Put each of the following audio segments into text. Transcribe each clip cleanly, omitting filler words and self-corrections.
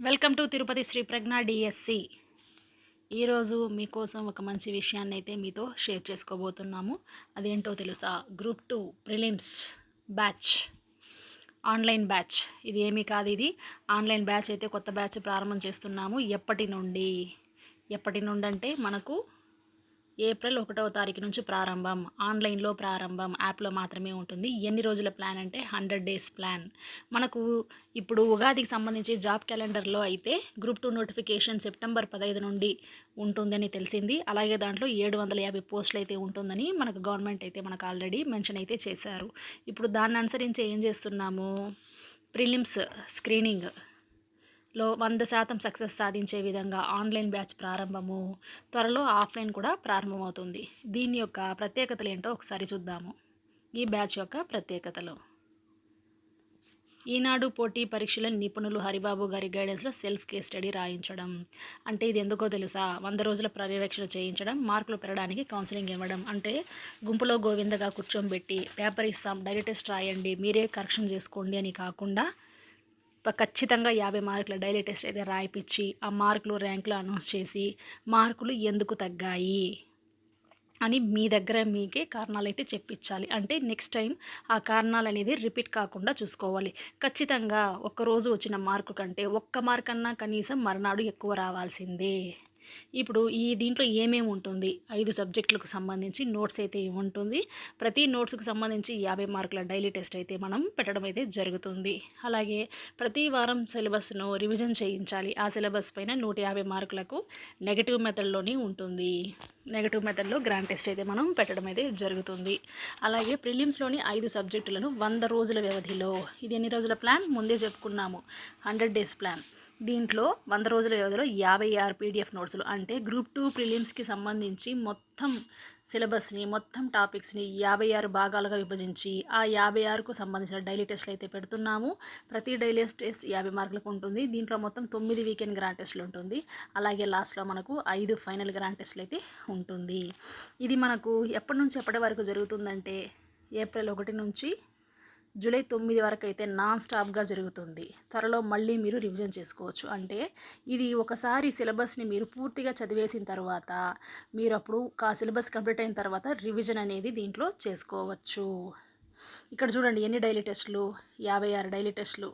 Welcome to Tirupati Shri Pragna DSC. ఈరోజు మీకోసం ఒక మంచి విషయాన్ని అయితే మీతో షేర్ చేసుకోబోతున్నాము. అదేంటో తెలుసా? Group 2 prelims batch, online batch. ఇది ఏమీ కాదు, ఇది ఆన్లైన్ బ్యాచ్ అయితే కొత్త బ్యాచ్ ప్రారంభం చేస్తున్నాము. ఎప్పటి నుండి అంటే మనకు ఏప్రిల్ 1వ తారీఖు నుంచి ప్రారంభం. ఆన్లైన్లో ప్రారంభం, యాప్లో మాత్రమే ఉంటుంది. ఎన్ని రోజుల ప్లాన్ అంటే 100 డేస్ ప్లాన్. మనకు ఇప్పుడు ఉగాదికి సంబంధించి జాబ్ క్యాలెండర్లో అయితే గ్రూప్ 2 నోటిఫికేషన్ సెప్టెంబర్ 15 నుండి ఉంటుందని తెలిసింది. అలాగే దాంట్లో 750 పోస్టులు అయితే ఉంటుందని మనకు గవర్నమెంట్ అయితే మనకు ఆల్రెడీ మెన్షన్ అయితే చేశారు. ఇప్పుడు దాన్ని అనుసరించి ఏం చేస్తున్నాము, ప్రిలిమ్స్ స్క్రీనింగ్ లో 100% సక్సెస్ సాధించే విధంగా ఆన్లైన్ బ్యాచ్ ప్రారంభము, త్వరలో ఆఫ్లైన్ కూడా ప్రారంభమవుతుంది. దీని యొక్క ప్రత్యేకతలు ఏంటో ఒకసారి చూద్దాము. ఈ బ్యాచ్ యొక్క ప్రత్యేకతలు: ఈనాడు పోటీ పరీక్షల నిపుణులు హరిబాబు గారి గైడెన్స్లో సెల్ఫ్ కేస్ స్టడీ రాయించడం. అంటే ఇది ఎందుకో తెలుసా? 100 రోజుల పర్యవేక్షణ చేయించడం, మార్కులు పెరగడానికి కౌన్సిలింగ్ ఇవ్వడం. అంటే గుంపులో గోవిందగా కూర్చోబెట్టి పేపర్ ఇస్తాం, డైలీ టెస్ట్ రాయండి, మీరే కరెక్షన్ చేసుకోండి అని కాకుండా ఖచ్చితంగా 50 మార్కుల డైలీ టెస్ట్ అయితే రాయిపించి ఆ మార్కులు ర్యాంకులు అనౌన్స్ చేసి మార్కులు ఎందుకు తగ్గాయి అని మీ దగ్గర మీకే కారణాలు అయితే చెప్పించాలి. అంటే నెక్స్ట్ టైం ఆ కారణాలు అనేది రిపీట్ కాకుండా చూసుకోవాలి. ఖచ్చితంగా ఒక్కరోజు వచ్చిన మార్కు కంటే ఒక్క మార్క్ అన్నా కనీసం మరునాడు ఎక్కువ రావాల్సిందే. ఇప్పుడు ఈ దీంట్లో ఏమేమి ఉంటుంది? 5 సబ్జెక్టులకు సంబంధించి నోట్స్ అయితే ఉంటుంది. ప్రతి నోట్స్కి సంబంధించి 50 మార్కుల డైలీ టెస్ట్ అయితే మనం పెట్టడం అయితే జరుగుతుంది. అలాగే ప్రతి వారం సిలబస్ను రివిజన్ చేయించాలి. ఆ సిలబస్ పైన 150 మార్కులకు నెగటివ్ మెథడ్లోనే ఉంటుంది. నెగటివ్ మెథడ్లో గ్రాండ్ టెస్ట్ అయితే మనం పెట్టడం అయితే జరుగుతుంది. అలాగే ప్రిలిమ్స్లోని 5 సబ్జెక్టులను 100 రోజుల వ్యవధిలో, ఇది ఎన్ని రోజుల ప్లాన్ ముందే చెప్పుకున్నాము, 100 డేస్ ప్లాన్. దీంట్లో 100 రోజుల వ్యవధిలో 56 పీడిఎఫ్ నోట్స్లు, అంటే గ్రూప్ 2 ప్రిలిమ్స్కి సంబంధించి మొత్తం సిలబస్ని, మొత్తం టాపిక్స్ని 56 భాగాలుగా విభజించి ఆ 56కు సంబంధించిన డైలీ టెస్ట్లు అయితే పెడుతున్నాము. ప్రతి డైలీ టెస్ట్ 50 మార్కులకు ఉంటుంది. దీంట్లో మొత్తం 9 వీకెండ్ గ్రాండ్ టెస్ట్లు ఉంటుంది. అలాగే లాస్ట్లో మనకు 5 ఫైనల్ గ్రాండ్ టెస్ట్లు అయితే ఉంటుంది. ఇది మనకు ఎప్పటి నుంచి ఎప్పటి వరకు జరుగుతుందంటే ఏప్రిల్ 1 నుంచి జూలై 9 వరకు అయితే నాన్ స్టాప్గా జరుగుతుంది. త్వరలో మళ్ళీ మీరు రివిజన్ చేసుకోవచ్చు. అంటే ఇది ఒకసారి సిలబస్ని మీరు పూర్తిగా చదివేసిన తర్వాత మీరు అప్పుడు సిలబస్ కంప్లీట్ అయిన తర్వాత రివిజన్ అనేది దీంట్లో చేసుకోవచ్చు. ఇక్కడ చూడండి ఎన్ని డైలీ టెస్టులు, 56 డైలీ టెస్టులు,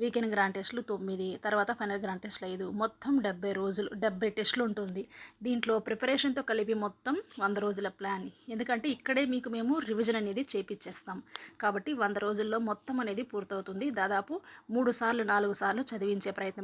వీకెండ్ గ్రాండ్ టెస్టులు 9, తర్వాత ఫైనల్ గ్రాండ్ టెస్టులు 5, మొత్తం 70 రోజులు, 70 టెస్టులు ఉంటుంది. దీంట్లో ప్రిపరేషన్తో కలిపి మొత్తం 100 రోజుల ప్లాన్. ఎందుకంటే ఇక్కడే మీకు మేము రివిజన్ అనేది చేపించేస్తాం. కాబట్టి 100 రోజుల్లో మొత్తం అనేది పూర్తవుతుంది. దాదాపు 3 సార్లు 4 సార్లు చదివించే ప్రయత్నం